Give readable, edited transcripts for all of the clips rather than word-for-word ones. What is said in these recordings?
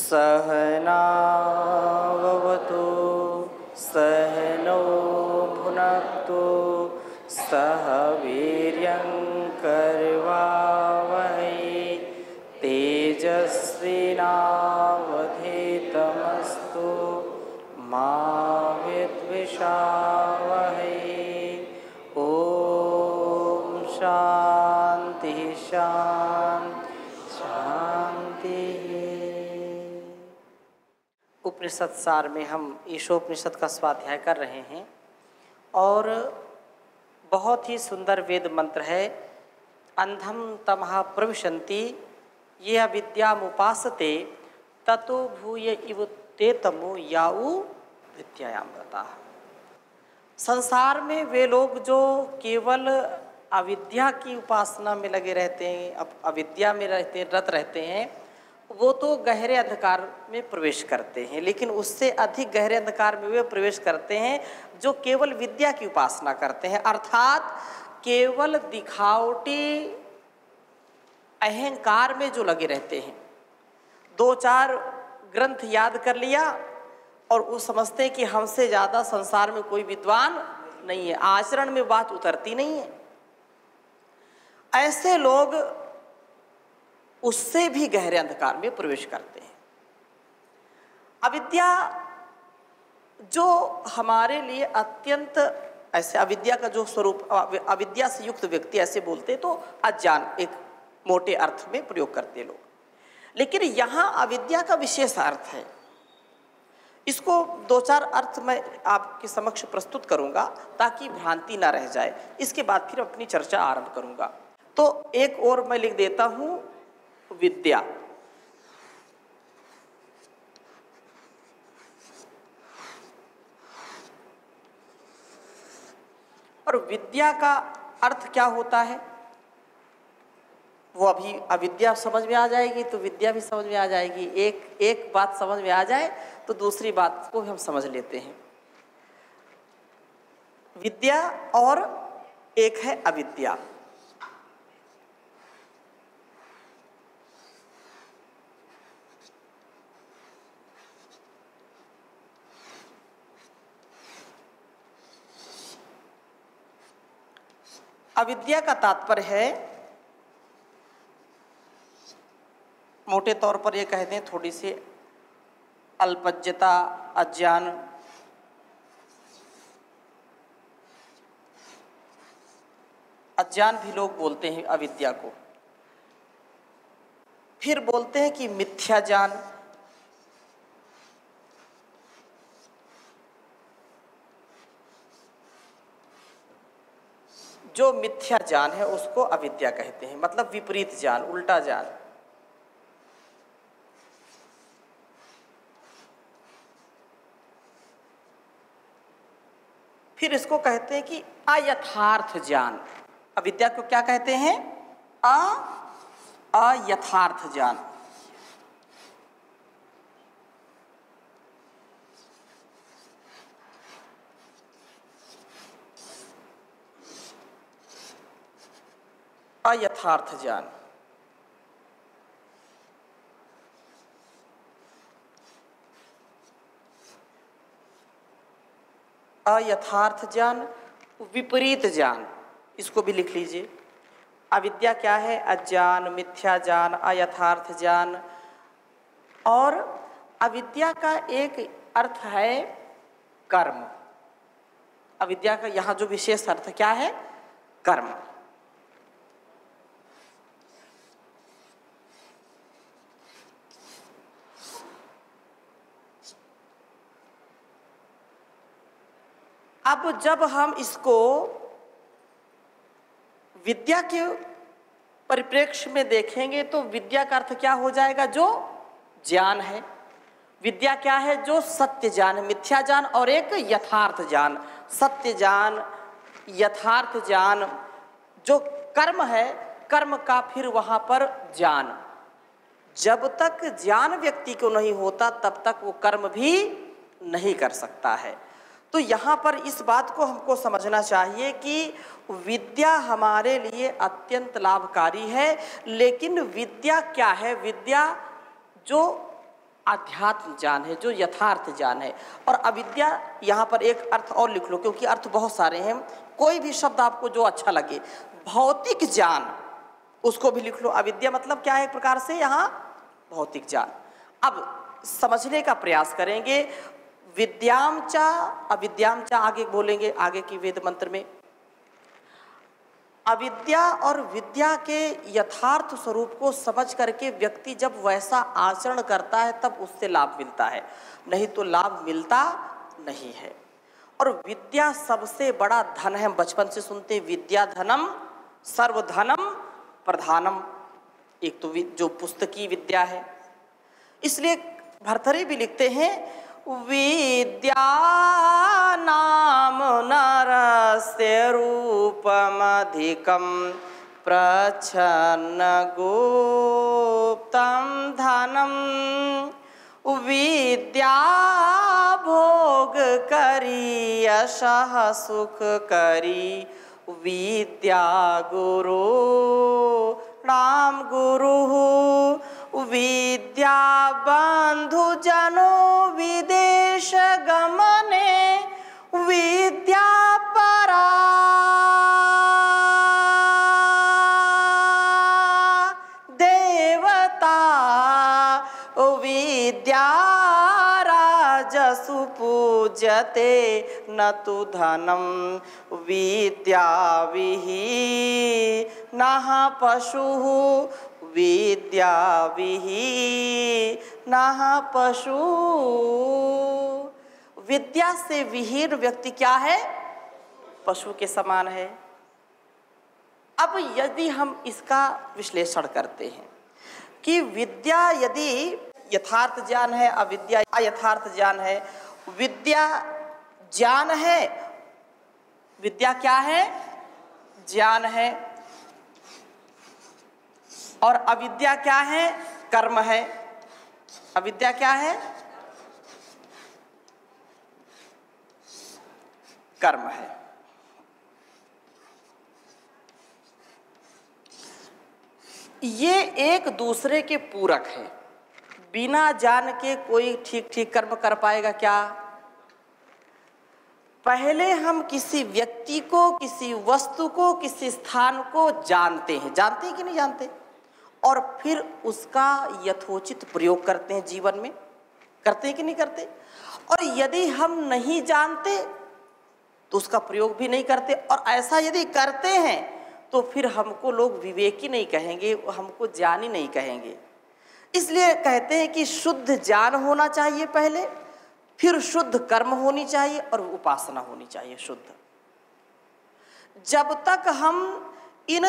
सहनाववतु सहनौ भुनक्तु सह वीर्यङ्करवावहै तेजस्विनावधीतमस्तु मा विद्विषावहै। ओम शांति शांति शांति। उपनिषद सार में हम ईशोपनिषद का स्वाध्याय कर रहे हैं और बहुत ही सुंदर वेद मंत्र है। अंधम तमः प्रविशन्ति ये अविद्यामुपासते ततो भूय इव ते तमो याउ विद्यायामृता। संसार में वे लोग जो केवल अविद्या की उपासना में लगे रहते हैं, अविद्या में रहते रत रहते हैं, वो तो गहरे अंधकार में प्रवेश करते हैं। लेकिन उससे अधिक गहरे अंधकार में वे प्रवेश करते हैं जो केवल विद्या की उपासना करते हैं, अर्थात केवल दिखावटी अहंकार में जो लगे रहते हैं। दो चार ग्रंथ याद कर लिया और वो समझते हैं कि हमसे ज़्यादा संसार में कोई विद्वान नहीं है, आचरण में बात उतरती नहीं है। ऐसे लोग उससे भी गहरे अंधकार में प्रवेश करते हैं। अविद्या जो हमारे लिए अत्यंत ऐसे अविद्या का जो स्वरूप, अविद्या से युक्त व्यक्ति ऐसे बोलते तो अज्ञान एक मोटे अर्थ में प्रयोग करते लोग, लेकिन यहाँ अविद्या का विशेष अर्थ है। इसको दो चार अर्थ मैं आपके समक्ष प्रस्तुत करूंगा ताकि भ्रांति ना रह जाए। इसके बाद फिर अपनी चर्चा आरंभ करूंगा। तो एक और मैं लिख देता हूं विद्या। और विद्या का अर्थ क्या होता है वो अभी अविद्या समझ में आ जाएगी तो विद्या भी समझ में आ जाएगी। एक बात समझ में आ जाए तो दूसरी बात को हम समझ लेते हैं। विद्या और एक है अविद्या। अविद्या का तात्पर्य है, मोटे तौर पर ये कहते हैं, थोड़ी सी अल्पज्ञता, अज्ञान। अज्ञान भी लोग बोलते हैं अविद्या को। फिर बोलते हैं कि मिथ्या ज्ञान। जो मिथ्या ज्ञान है उसको अविद्या कहते हैं, मतलब विपरीत ज्ञान, उल्टा ज्ञान। फिर इसको कहते हैं कि अयथार्थ ज्ञान। अविद्या को क्या कहते हैं? अयथार्थ ज्ञान। अयथार्थ ज्ञान। अयथार्थ ज्ञान, विपरीत ज्ञान, इसको भी लिख लीजिए। अविद्या क्या है? अज्ञान, मिथ्या ज्ञान, अयथार्थ ज्ञान। और अविद्या का एक अर्थ है कर्म। अविद्या का यहाँ जो विशेष अर्थ क्या है? कर्म। अब जब हम इसको विद्या के परिप्रेक्ष्य में देखेंगे तो विद्या का अर्थ क्या हो जाएगा? जो ज्ञान है। विद्या क्या है? जो सत्य ज्ञान, मिथ्या ज्ञान और एक यथार्थ ज्ञान। सत्य ज्ञान, यथार्थ ज्ञान। जो कर्म है, कर्म का फिर वहां पर ज्ञान। जब तक ज्ञान व्यक्ति को नहीं होता तब तक वो कर्म भी नहीं कर सकता है। तो यहाँ पर इस बात को हमको समझना चाहिए कि विद्या हमारे लिए अत्यंत लाभकारी है। लेकिन विद्या क्या है? विद्या जो आध्यात्म ज्ञान है, जो यथार्थ ज्ञान है। और अविद्या यहाँ पर एक अर्थ और लिख लो, क्योंकि अर्थ बहुत सारे हैं, कोई भी शब्द आपको जो अच्छा लगे। भौतिक ज्ञान उसको भी लिख लो। अविद्या मतलब क्या है, एक प्रकार से यहाँ भौतिक ज्ञान। अब समझने का प्रयास करेंगे। विद्याम च अविद्याम च आगे बोलेंगे, आगे की वेद मंत्र में। अविद्या और विद्या के यथार्थ स्वरूप को समझ करके व्यक्ति जब वैसा आचरण करता है तब उससे लाभ मिलता है, नहीं तो लाभ मिलता नहीं है। और विद्या सबसे बड़ा धन है। हम बचपन से सुनते हैं विद्या धनम सर्वधनम प्रधानम। एक तो जो पुस्तकीय विद्या है, इसलिए भर्तृहरि भी लिखते हैं विद्या नाम नरस्य रूपमधिकं प्रच्छन्न गुप्तं धनम। विद्या भोग करी यशः सुख करी, विद्या गुरु नाम गुरु। विद्या बंधु जनो विदेश गमने, विद्या परा देवता। विद्या राजसु पूज्यते न तु धनम, विद्या विहीनः पशुः, विद्या विहीनः पशु। विद्या से विहीन व्यक्ति क्या है, पशु के समान है। अब यदि हम इसका विश्लेषण करते हैं कि विद्या यदि यथार्थ ज्ञान है, अविद्या अयथार्थ ज्ञान है। विद्या ज्ञान है, विद्या क्या है, ज्ञान है। और अविद्या क्या है, कर्म है। अविद्या क्या है, कर्म है। ये एक दूसरे के पूरक है। बिना जान के कोई ठीक ठीक कर्म कर पाएगा क्या? पहले हम किसी व्यक्ति को, किसी वस्तु को, किसी स्थान को जानते हैं कि नहीं जानते, और फिर उसका यथोचित प्रयोग करते हैं, जीवन में करते हैं कि नहीं करते। और यदि हम नहीं जानते तो उसका प्रयोग भी नहीं करते, और ऐसा यदि करते हैं तो फिर हमको लोग विवेकी नहीं कहेंगे, हमको ज्ञानी नहीं कहेंगे। इसलिए कहते हैं कि शुद्ध ज्ञान होना चाहिए पहले, फिर शुद्ध कर्म होनी चाहिए और उपासना होनी चाहिए शुद्ध। जब तक हम इन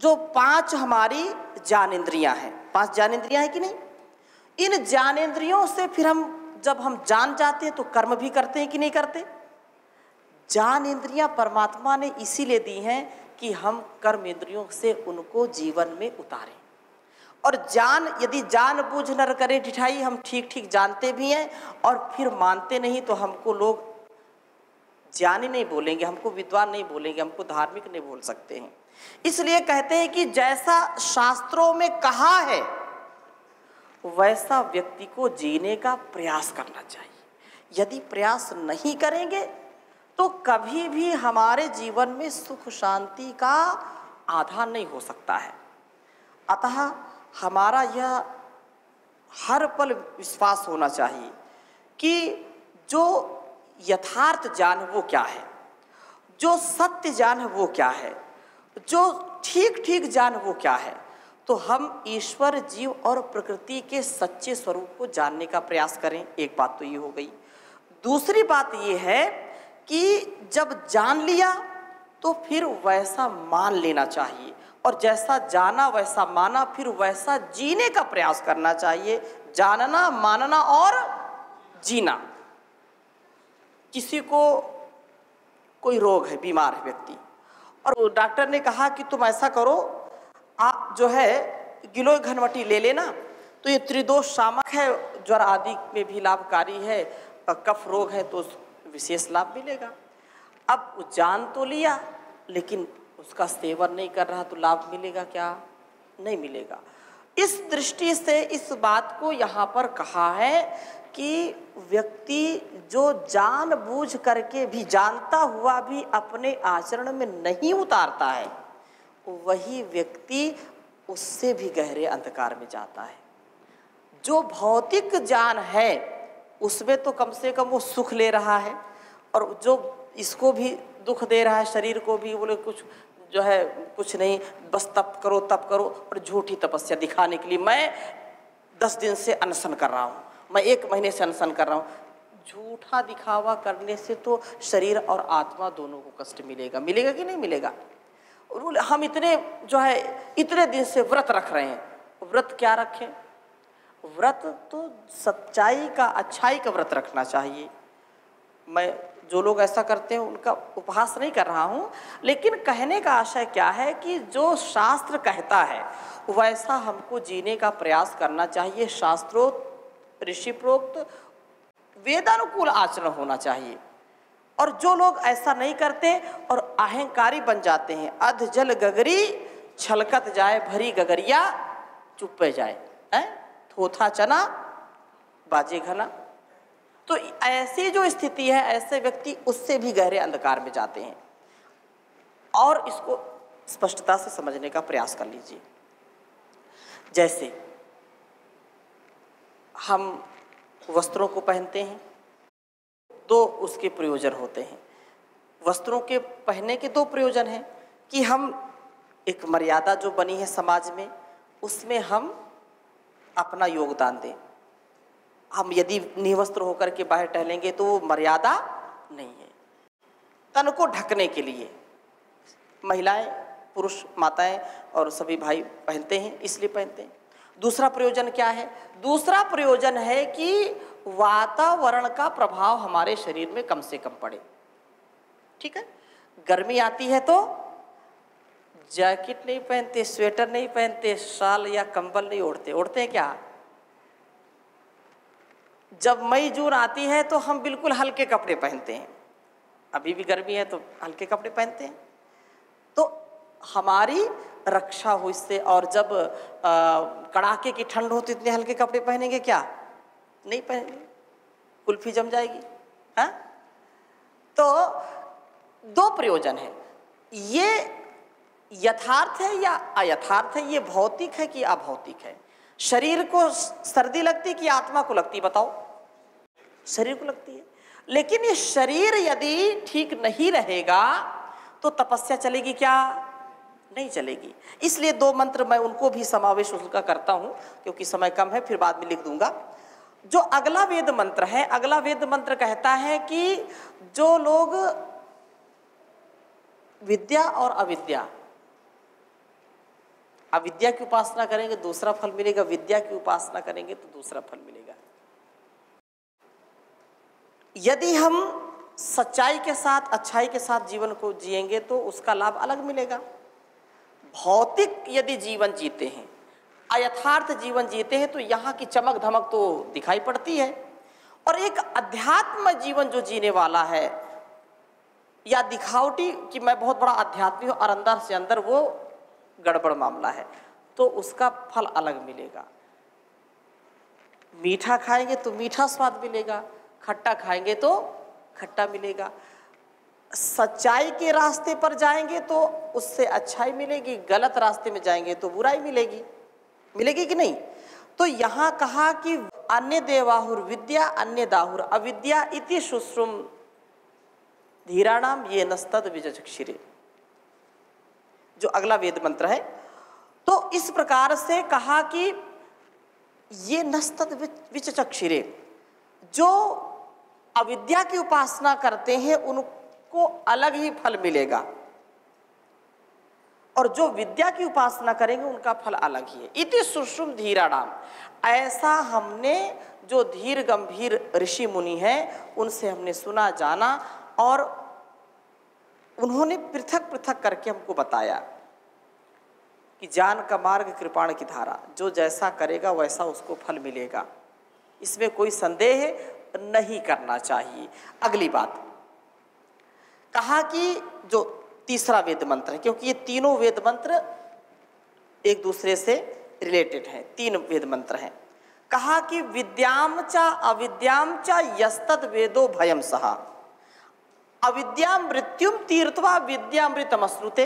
जो 5 हमारी ज्ञानेंद्रियां हैं, 5 ज्ञानेंद्रियां हैं कि नहीं, इन ज्ञानेंद्रियों से फिर जब हम जान जाते हैं तो कर्म भी करते हैं कि नहीं करते। ज्ञानेंद्रियां परमात्मा ने इसीलिए दी हैं कि हम कर्म इंद्रियों से उनको जीवन में उतारें। और यदि जानबूझ न करें ढिठाई, हम ठीक ठीक जानते भी हैं और फिर मानते नहीं, तो हमको लोग ज्ञानी नहीं बोलेंगे, हमको विद्वान नहीं बोलेंगे, हमको धार्मिक नहीं बोल सकते हैं। इसलिए कहते हैं कि जैसा शास्त्रों में कहा है वैसा व्यक्ति को जीने का प्रयास करना चाहिए। यदि प्रयास नहीं करेंगे तो कभी भी हमारे जीवन में सुख शांति का आधार नहीं हो सकता है। अतः हमारा यह हर पल विश्वास होना चाहिए कि जो यथार्थ ज्ञान है वो क्या है, जो सत्य ज्ञान है वो क्या है, जो ठीक ठीक ज्ञान वो क्या है। तो हम ईश्वर, जीव और प्रकृति के सच्चे स्वरूप को जानने का प्रयास करें। एक बात तो ये हो गई। दूसरी बात ये है कि जब जान लिया तो फिर वैसा मान लेना चाहिए, और जैसा जाना वैसा माना, फिर वैसा जीने का प्रयास करना चाहिए। जानना, मानना और जीना। किसी को कोई रोग है, बीमार है व्यक्ति, और डॉक्टर ने कहा कि तुम ऐसा करो, आप जो है गिलोय घनवटी ले लेना, तो ये त्रिदोष शामक है, ज्वर आदि में भी लाभकारी है, कफ रोग है तो विशेष लाभ मिलेगा। अब वो जान तो लिया लेकिन उसका सेवन नहीं कर रहा तो लाभ मिलेगा क्या? नहीं मिलेगा। इस दृष्टि से इस बात को यहाँ पर कहा है कि व्यक्ति जो जानबूझ करके भी, जानता हुआ भी अपने आचरण में नहीं उतारता है, वही व्यक्ति उससे भी गहरे अंधकार में जाता है। जो भौतिक ज्ञान है उसमें तो कम से कम वो सुख ले रहा है, और जो इसको भी दुख दे रहा है, शरीर को भी, बोले कुछ जो है कुछ नहीं, बस तप करो तप करो, और झूठी तपस्या दिखाने के लिए मैं 10 दिन से अनशन कर रहा हूँ, मैं 1 महीने से अनशन कर रहा हूँ। झूठा दिखावा करने से तो शरीर और आत्मा दोनों को कष्ट मिलेगा। मिलेगा कि नहीं मिलेगा? और हम इतने जो है इतने दिन से व्रत रख रहे हैं, व्रत क्या रखें? व्रत तो सच्चाई का, अच्छाई का व्रत रखना चाहिए। मैं जो लोग ऐसा करते हैं उनका उपहास नहीं कर रहा हूँ, लेकिन कहने का आशय क्या है कि जो शास्त्र कहता है वैसा हमको जीने का प्रयास करना चाहिए। शास्त्रोक्त, ऋषिप्रोक्त, वेदानुकूल आचरण होना चाहिए। और जो लोग ऐसा नहीं करते और अहंकारी बन जाते हैं, अध जल गगरी छलकत जाए भरी गगरिया चुप्पे जाए, थोथा चना बाजे घना, तो ऐसी जो स्थिति है, ऐसे व्यक्ति उससे भी गहरे अंधकार में जाते हैं। और इसको स्पष्टता से समझने का प्रयास कर लीजिए। जैसे हम वस्त्रों को पहनते हैं तो उसके प्रयोजन होते हैं। वस्त्रों के पहनने के 2 प्रयोजन हैं कि हम एक मर्यादा जो बनी है समाज में, उसमें हम अपना योगदान दें। हम यदि निवस्त्र होकर के बाहर टहलेंगे तो वो मर्यादा नहीं है। तन को ढकने के लिए महिलाएं, पुरुष, माताएं और सभी भाई पहनते हैं, इसलिए पहनते हैं। दूसरा प्रयोजन क्या है? दूसरा प्रयोजन है कि वातावरण का प्रभाव हमारे शरीर में कम से कम पड़े। ठीक है, गर्मी आती है तो जैकेट नहीं पहनते, स्वेटर नहीं पहनते, शाल या कंबल नहीं ओढ़ते। ओढ़ते हैं क्या? जब मई जून आती है तो हम बिल्कुल हल्के कपड़े पहनते हैं। अभी भी गर्मी है तो हल्के कपड़े पहनते हैं, तो हमारी रक्षा हो इससे। और जब कड़ाके की ठंड हो तो इतने हल्के कपड़े पहनेंगे क्या? नहीं पहनेंगे, कुल्फी जम जाएगी। हाँ, तो 2 प्रयोजन है। ये यथार्थ है या अयथार्थ है? ये भौतिक है कि अभौतिक है? शरीर को सर्दी लगती कि आत्मा को लगती? बताओ। शरीर को लगती है। लेकिन ये शरीर यदि ठीक नहीं रहेगा तो तपस्या चलेगी क्या? नहीं चलेगी। इसलिए 2 मंत्र मैं उनको भी समावेश उसका करता हूं, क्योंकि समय कम है, फिर बाद में लिख दूंगा। जो अगला वेद मंत्र है, अगला वेद मंत्र कहता है कि जो लोग विद्या और अविद्या, अविद्या की उपासना करेंगे दूसरा फल मिलेगा, विद्या की उपासना करेंगे तो दूसरा फल मिलेगा। यदि हम सच्चाई के साथ, अच्छाई के साथ जीवन को जिएंगे तो उसका लाभ अलग मिलेगा। भौतिक यदि जीवन जीते हैं, अयथार्थ जीवन जीते हैं, तो यहाँ की चमक धमक तो दिखाई पड़ती है। और एक अध्यात्म जीवन जो जीने वाला है, या दिखावटी कि मैं बहुत बड़ा आध्यात्मिक हूँ और अंदर से अंदर वो गड़बड़ मामला है, तो उसका फल अलग मिलेगा। मीठा खाएंगे तो मीठा स्वाद मिलेगा, खट्टा खाएंगे तो खट्टा मिलेगा। सच्चाई के रास्ते पर जाएंगे तो उससे अच्छाई मिलेगी, गलत रास्ते में जाएंगे तो बुराई मिलेगी। मिलेगी कि नहीं? तो यहाँ कहा कि अन्य देवाहुर विद्या अन्य दाहुर अविद्या इति शुश्रुम धीराणाम ये नस्तद विचक्षिरे, जो अगला वेद मंत्र है। तो इस प्रकार से कहा कि ये नस्तद विचक्षिरे, जो अविद्या की उपासना करते हैं उनको अलग ही फल मिलेगा, और जो विद्या की उपासना करेंगे उनका फल अलग ही है। इति सुश्रुम धीराणाम, ऐसा हमने जो धीर गंभीर ऋषि मुनि हैं उनसे हमने सुना जाना, और उन्होंने पृथक पृथक करके हमको बताया कि ज्ञान का मार्ग कृपाण की धारा, जो जैसा करेगा वैसा उसको फल मिलेगा, इसमें कोई संदेह नहीं करना चाहिए। अगली बात कहा कि जो तीसरा वेद मंत्र है, क्योंकि ये तीनों वेद मंत्र एक दूसरे से रिलेटेड हैं, 3 वेद मंत्र हैं। कहा कि विद्याम च अविद्याम च यस्तद वेदो भयम सहा, अविद्या मृत्युम तीर्थवा विद्यामृतमश्नुते।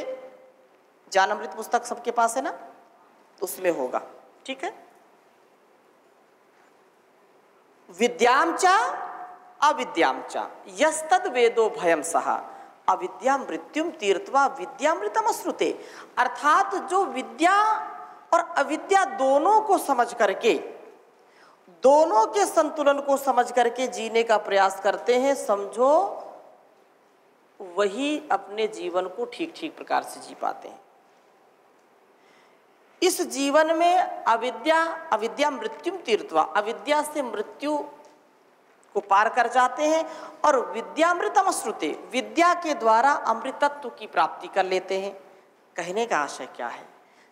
ज्ञानामृत पुस्तक सबके पास है ना, तो उसमें होगा, ठीक है। विद्याम च अविद्याम च यस्तद वेदो भयम सहा, अविद्या मृत्युम तीर्थवा विद्यामृतमश्नुते। अर्थात जो विद्या और अविद्या दोनों को समझ करके, दोनों के संतुलन को समझ करके जीने का प्रयास करते हैं, समझो वही अपने जीवन को ठीक ठीक प्रकार से जी पाते हैं। इस जीवन में अविद्या मृत्युम तीर्थवा, अविद्या से मृत्यु को पार कर जाते हैं, और विद्यामृतमश्नुते, विद्या के द्वारा अमृतत्व की प्राप्ति कर लेते हैं। कहने का आशय क्या है?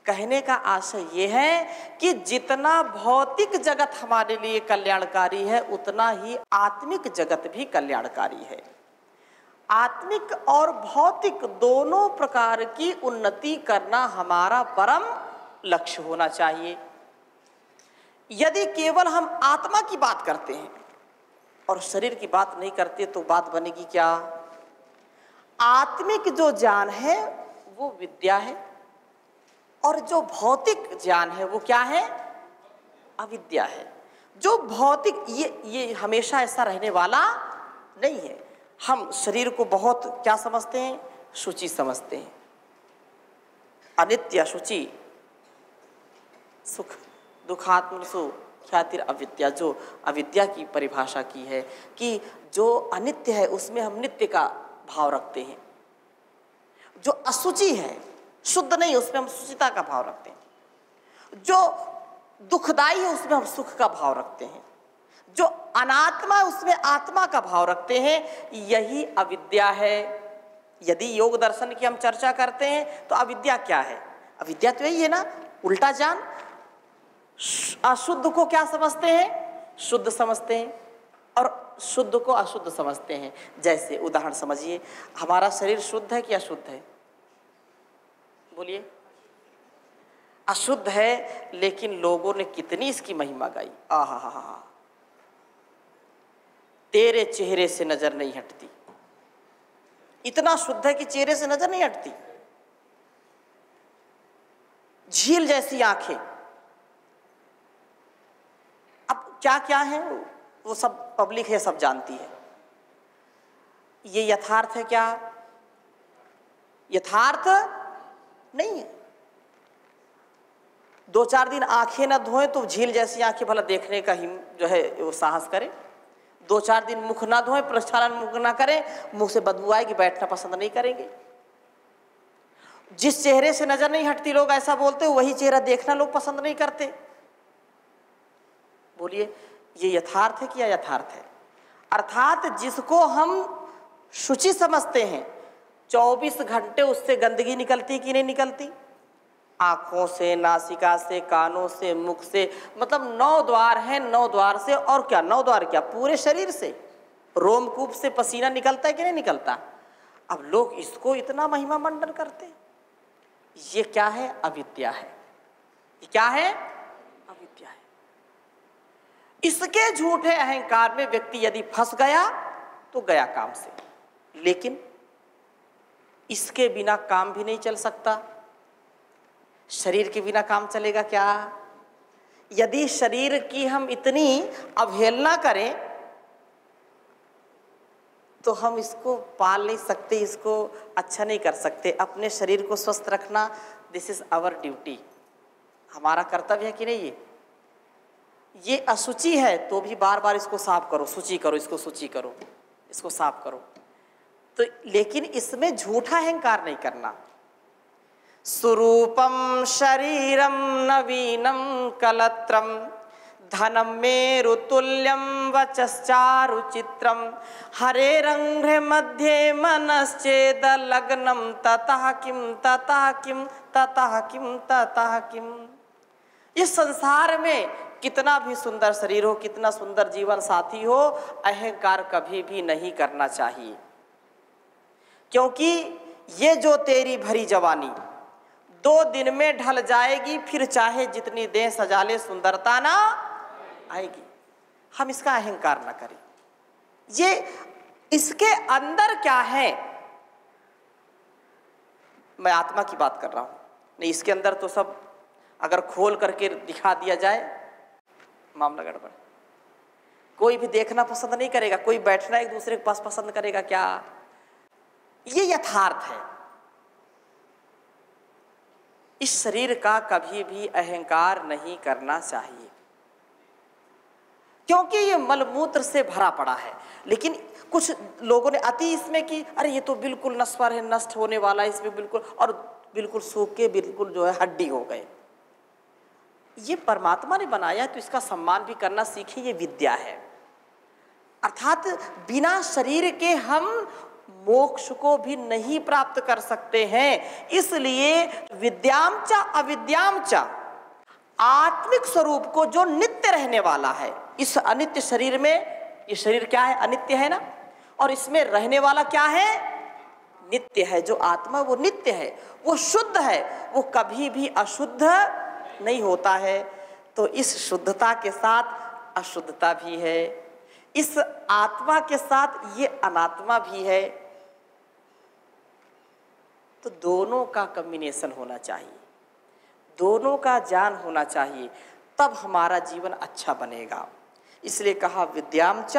कहने का आशय ये है कि जितना भौतिक जगत हमारे लिए कल्याणकारी है, उतना ही आत्मिक जगत भी कल्याणकारी है। आत्मिक और भौतिक दोनों प्रकार की उन्नति करना हमारा परम लक्ष्य होना चाहिए। यदि केवल हम आत्मा की बात करते हैं और शरीर की बात नहीं करते तो बात बनेगी क्या? आत्मिक जो ज्ञान है वो विद्या है, और जो भौतिक ज्ञान है वो क्या है? अविद्या है। जो भौतिक ये हमेशा ऐसा रहने वाला नहीं है। हम शरीर को बहुत क्या समझते हैं? शुचि समझते हैं। अनित्य शुचि सुख दुखात्म सुख ख्यातिर अविद्या, जो अविद्या की परिभाषा की है कि जो अनित्य है उसमें हम नित्य का भाव रखते हैं, जो अशुचि है शुद्ध नहीं उसमें हम शुचिता का भाव रखते हैं, जो दुखदाई है उसमें हम सुख का भाव रखते हैं, जो अनात्मा है उसमें आत्मा का भाव रखते हैं। यही अविद्या है। यदि योग दर्शन की हम चर्चा करते हैं तो अविद्या क्या है? अविद्या तो यही है ना, उल्टा ज्ञान। अशुद्ध को क्या समझते हैं? शुद्ध समझते हैं, और शुद्ध को अशुद्ध समझते हैं। जैसे उदाहरण समझिए, हमारा शरीर शुद्ध है कि अशुद्ध है? बोलिए। अशुद्ध है, लेकिन लोगों ने कितनी इसकी महिमा गाई। आहा, तेरे चेहरे से नजर नहीं हटती। इतना शुद्ध है कि चेहरे से नजर नहीं हटती। झील जैसी आंखें। अब क्या क्या है वो सब पब्लिक है, सब जानती है। ये यथार्थ है क्या? यथार्थ नहीं है। 2-4 दिन आंखें न धोएं तो झील जैसी आंखें भला देखने का ही जो है वो साहस करे। 2-4 दिन मुख ना धोएं, प्रक्षालन मुख ना करें, मुंह से बदबू आएगी, बैठना पसंद नहीं करेंगे। जिस चेहरे से नजर नहीं हटती लोग ऐसा बोलते, वही चेहरा देखना लोग पसंद नहीं करते। बोलिए, ये यथार्थ है कि अयथार्थ है? अर्थात जिसको हम शुचि समझते हैं, 24 घंटे उससे गंदगी निकलती कि नहीं निकलती? आँखों से, नासिका से, कानों से, मुख से, मतलब 9 द्वार हैं, 9 द्वार से, और क्या 9 द्वार क्या, पूरे शरीर से, रोमकूप से पसीना निकलता है कि नहीं निकलता? अब लोग इसको इतना महिमा मंडन करते हैं। ये क्या है? अविद्या है। ये क्या है? अविद्या है। इसके झूठे अहंकार में व्यक्ति यदि फंस गया तो गया काम से। लेकिन इसके बिना काम भी नहीं चल सकता। शरीर के बिना काम चलेगा क्या? यदि शरीर की हम इतनी अवहेलना करें तो हम इसको पाल नहीं सकते, इसको अच्छा नहीं कर सकते। अपने शरीर को स्वस्थ रखना, दिस इज आवर ड्यूटी, हमारा कर्तव्य है कि नहीं? ये अशुचि है तो भी बार बार इसको साफ करो, शुचि करो, इसको शुचि करो, इसको साफ करो। तो लेकिन इसमें झूठा अहंकार नहीं करना। स्वरूपम शरीरम नवीनम कलत्रम धनम मेरुतुल्यम वचश्चारुचित्रम हरे रंध्रे मध्ये मनश्चेद लग्नम ततः किम ततः किम ततः किम ततः किम। इस संसार में कितना भी सुंदर शरीर हो, कितना सुंदर जीवन साथी हो, अहंकार कभी भी नहीं करना चाहिए। क्योंकि ये जो तेरी भरी जवानी, 2 दिन में ढल जाएगी, फिर चाहे जितनी देह सजा ले सुंदरता ना आएगी। हम इसका अहंकार ना करें। ये इसके अंदर क्या है, मैं आत्मा की बात कर रहा हूं, नहीं इसके अंदर तो सब अगर खोल करके दिखा दिया जाए मामला गड़बड़। कोई भी देखना पसंद नहीं करेगा, कोई बैठना एक दूसरे के पास पसंद करेगा क्या? ये यथार्थ है। इस शरीर का कभी भी अहंकार नहीं करना चाहिए, क्योंकि ये मलमूत्र से भरा पड़ा है। लेकिन कुछ लोगों ने अति इसमें कि अरे ये तो बिल्कुल नश्वर है, नष्ट होने वाला है, इसमें बिल्कुल, और बिल्कुल सूख के बिल्कुल जो है हड्डी हो गए। ये परमात्मा ने बनाया है तो इसका सम्मान भी करना सीखें, ये विद्या है। अर्थात बिना शरीर के हम मोक्ष को भी नहीं प्राप्त कर सकते हैं। इसलिए विद्याम च अविद्याम च, आत्मिक स्वरूप को जो नित्य रहने वाला है, इस अनित्य शरीर में, ये शरीर क्या है? अनित्य है ना, और इसमें रहने वाला क्या है? नित्य है। जो आत्मा वो नित्य है, वो शुद्ध है, वो कभी भी अशुद्ध नहीं होता है। तो इस शुद्धता के साथ अशुद्धता भी है, इस आत्मा के साथ ये अनात्मा भी है। तो दोनों का कॉम्बिनेशन होना चाहिए, दोनों का ज्ञान होना चाहिए, तब हमारा जीवन अच्छा बनेगा। इसलिए कहा विद्याम च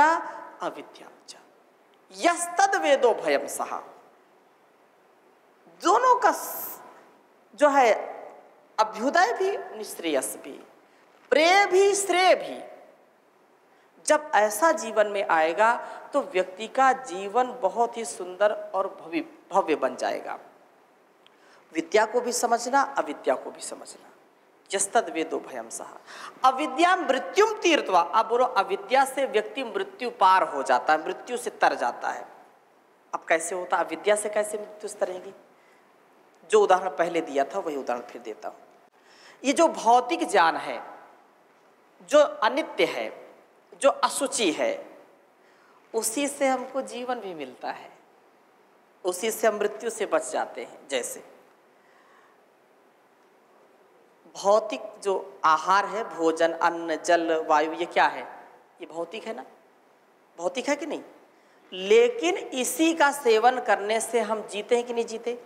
अविद्याम च यस्तद वेदो भयम सहा। दोनों का जो है अभ्युदय भी निश्रेयस भी, प्रेय भी श्रेय भी, जब ऐसा जीवन में आएगा तो व्यक्ति का जीवन बहुत ही सुंदर और भव्य बन जाएगा। विद्या को भी समझना, अविद्या को भी समझना। यस्तद वेदो भयम सहा अविद्या मृत्युम तीर्थवा। अब बोलो, अविद्या से व्यक्ति मृत्यु पार हो जाता है, मृत्यु से तर जाता है। अब कैसे होता, अविद्या से कैसे मृत्यु से तरेंगी? जो उदाहरण पहले दिया था वही उदाहरण फिर देता हूं। ये जो भौतिक ज्ञान है, जो अनित्य है, जो अशुचि है, उसी से हमको जीवन भी मिलता है, उसी से हम मृत्यु से बच जाते हैं। जैसे भौतिक जो आहार है, भोजन, अन्न, जल, वायु, ये क्या है? ये भौतिक है ना, भौतिक है कि नहीं? लेकिन इसी का सेवन करने से हम जीते हैं कि नहीं जीते?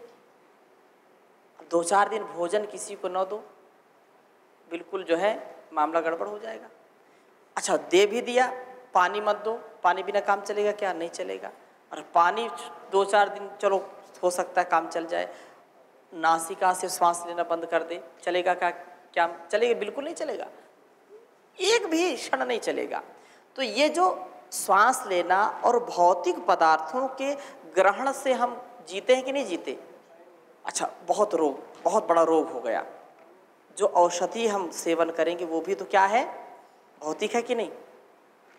2-4 दिन भोजन किसी को न दो, बिल्कुल जो है मामला गड़बड़ हो जाएगा। अच्छा, दे भी दिया, पानी मत दो, पानी बिना काम चलेगा क्या? नहीं चलेगा। और पानी 2-4 दिन चलो हो सकता है काम चल जाए, नासिका से श्वास लेना बंद कर दे, चलेगा क्या? क्या चलेगा? बिल्कुल नहीं चलेगा, एक भी क्षण नहीं चलेगा। तो ये जो श्वास लेना और भौतिक पदार्थों के ग्रहण से हम जीते हैं कि नहीं जीते? अच्छा, बहुत बड़ा रोग हो गया, जो औषधि हम सेवन करेंगे वो भी तो क्या है? भौतिक है कि नहीं?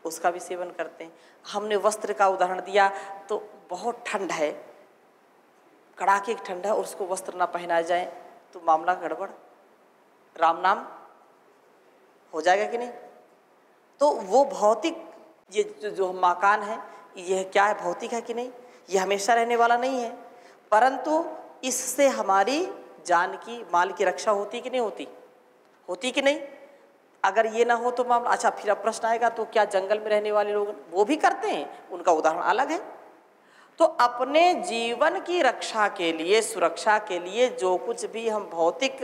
उसका भी सेवन करते हैं। हमने वस्त्र का उदाहरण दिया, तो बहुत ठंड है, कड़ाके की ठंड है, और उसको वस्त्र ना पहनाया जाए तो मामला गड़बड़, राम नाम हो जाएगा कि नहीं? तो वो भौतिक, ये जो मकान है, यह क्या है? भौतिक है कि नहीं? ये हमेशा रहने वाला नहीं है, परंतु इससे हमारी जान की, माल की रक्षा होती कि नहीं होती? होती कि नहीं? अगर ये ना हो तो मामला। अच्छा, फिर अब प्रश्न आएगा, तो क्या जंगल में रहने वाले लोग वो भी करते हैं? उनका उदाहरण अलग है। तो अपने जीवन की रक्षा के लिए, सुरक्षा के लिए जो कुछ भी हम भौतिक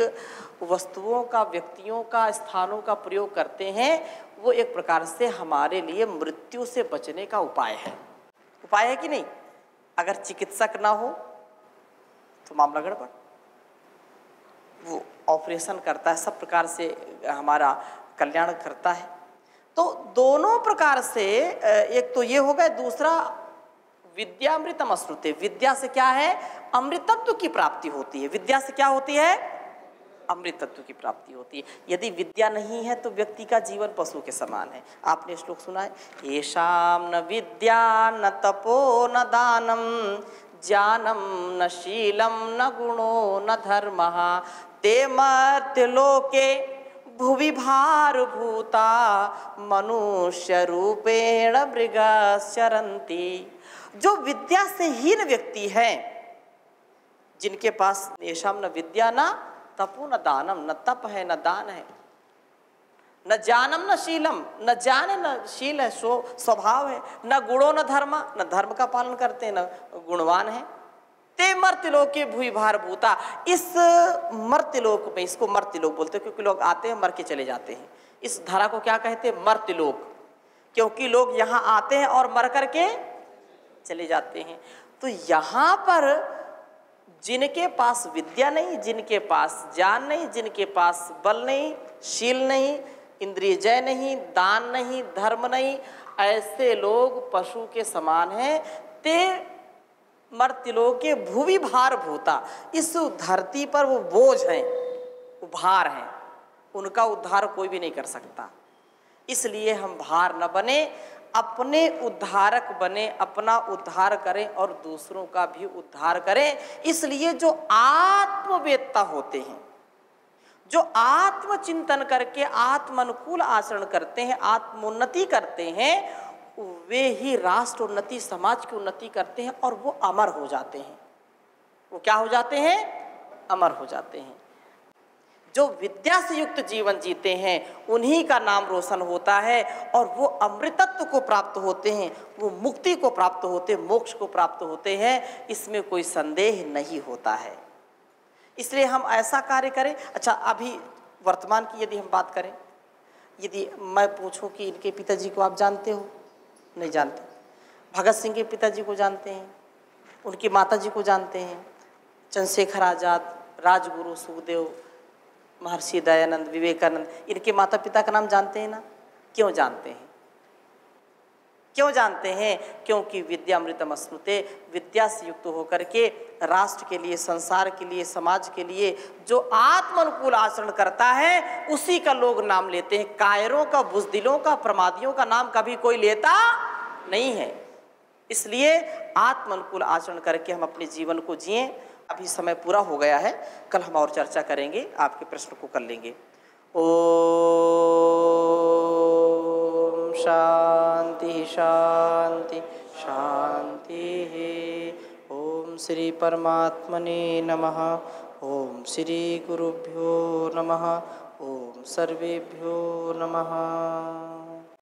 वस्तुओं का, व्यक्तियों का, स्थानों का प्रयोग करते हैं, वो एक प्रकार से हमारे लिए मृत्यु से बचने का उपाय है। उपाय है कि नहीं? अगर चिकित्सक ना हो तो मामला गड़बड़, वो ऑपरेशन करता है, सब प्रकार से हमारा कल्याण करता है। तो दोनों प्रकार से, एक तो ये हो गया, दूसरा विद्यामृतम अश्नुते। विद्या से क्या है? अमृतत्व की प्राप्ति होती है। विद्या से क्या होती है? अमृतत्व की प्राप्ति होती है। यदि विद्या नहीं है तो व्यक्ति का जीवन पशु के समान है। आपने श्लोक सुना है, येषां न विद्या न तपो न दानम ज्ञानम न शीलम न गुणो न धर्मः ते मर्त्यलोके भुवि भारभूता मनुष्य रूपेण मृगश्चरन्ति। जो विद्या से हीन व्यक्ति है, जिनके पास येषां न विद्या न तपो न दानम, न तप है न दान है, न ज्ञानम न शीलम, न ज्ञान है न शील है, स्वभाव है, न गुणो न धर्म, न धर्म का पालन करते हैं, न गुणवान है। ते मर्त्यलोक के भूई भार भूता। इस मर्त्यलोक में, इसको मर्त्यलोक बोलते हैं क्योंकि लोग आते हैं मर के चले जाते हैं। इस धरा को क्या कहते हैं? मर्त्यलोक, क्योंकि लोग यहाँ आते हैं और मर करके चले जाते हैं। तो यहाँ पर जिनके पास विद्या नहीं, जिनके पास ज्ञान नहीं, जिनके पास बल नहीं, शील नहीं, इंद्रिय जय नहीं, दान नहीं, धर्म नहीं, ऐसे लोग पशु के समान हैं। ते मर्त्यलोक के भूवि भार भूता। इस धरती पर वो बोझ हैं, वो भार हैं, उनका उद्धार कोई भी नहीं कर सकता। इसलिए हम भार न बने, अपने उद्धारक बने, अपना उद्धार करें और दूसरों का भी उद्धार करें। इसलिए जो आत्मवेत्ता होते हैं, जो आत्मचिंतन करके आत्म अनुकूल आचरण करते हैं, आत्मोन्नति करते हैं, वे ही राष्ट्र उन्नति, समाज की उन्नति करते हैं और वो अमर हो जाते हैं। वो क्या हो जाते हैं? अमर हो जाते हैं। जो विद्या से युक्त जीवन जीते हैं उन्हीं का नाम रोशन होता है और वो अमृतत्व को प्राप्त होते हैं, वो मुक्ति को प्राप्त होते हैं, मोक्ष को प्राप्त होते हैं। इसमें कोई संदेह नहीं होता है। इसलिए हम ऐसा कार्य करें। अच्छा, अभी वर्तमान की यदि हम बात करें, यदि मैं पूछूं कि इनके पिताजी को आप जानते हो? नहीं जानते। भगत सिंह के पिताजी को जानते हैं, उनकी माताजी को जानते हैं, चंद्रशेखर आज़ाद, राजगुरु, सुखदेव, महर्षि दयानंद, विवेकानंद, इनके माता पिता का नाम जानते हैं ना? क्यों जानते हैं? क्यों जानते हैं? क्योंकि विद्यामृतम अश्नुते, विद्या से युक्त होकर के राष्ट्र के लिए, संसार के लिए, समाज के लिए जो आत्म अनुकूल आचरण करता है उसी का लोग नाम लेते हैं। कायरों का, बुज़दिलों का, प्रमादियों का नाम कभी कोई लेता नहीं है। इसलिए आत्म अनुकूल आचरण करके हम अपने जीवन को जिएं। अभी समय पूरा हो गया है, कल हम और चर्चा करेंगे, आपके प्रश्न को कर लेंगे। ओम शांति शांति शांति। ओम श्री परमात्मने नमः। ओम श्री गुरुभ्यो नमः। ओम सर्वेभ्यो नमः।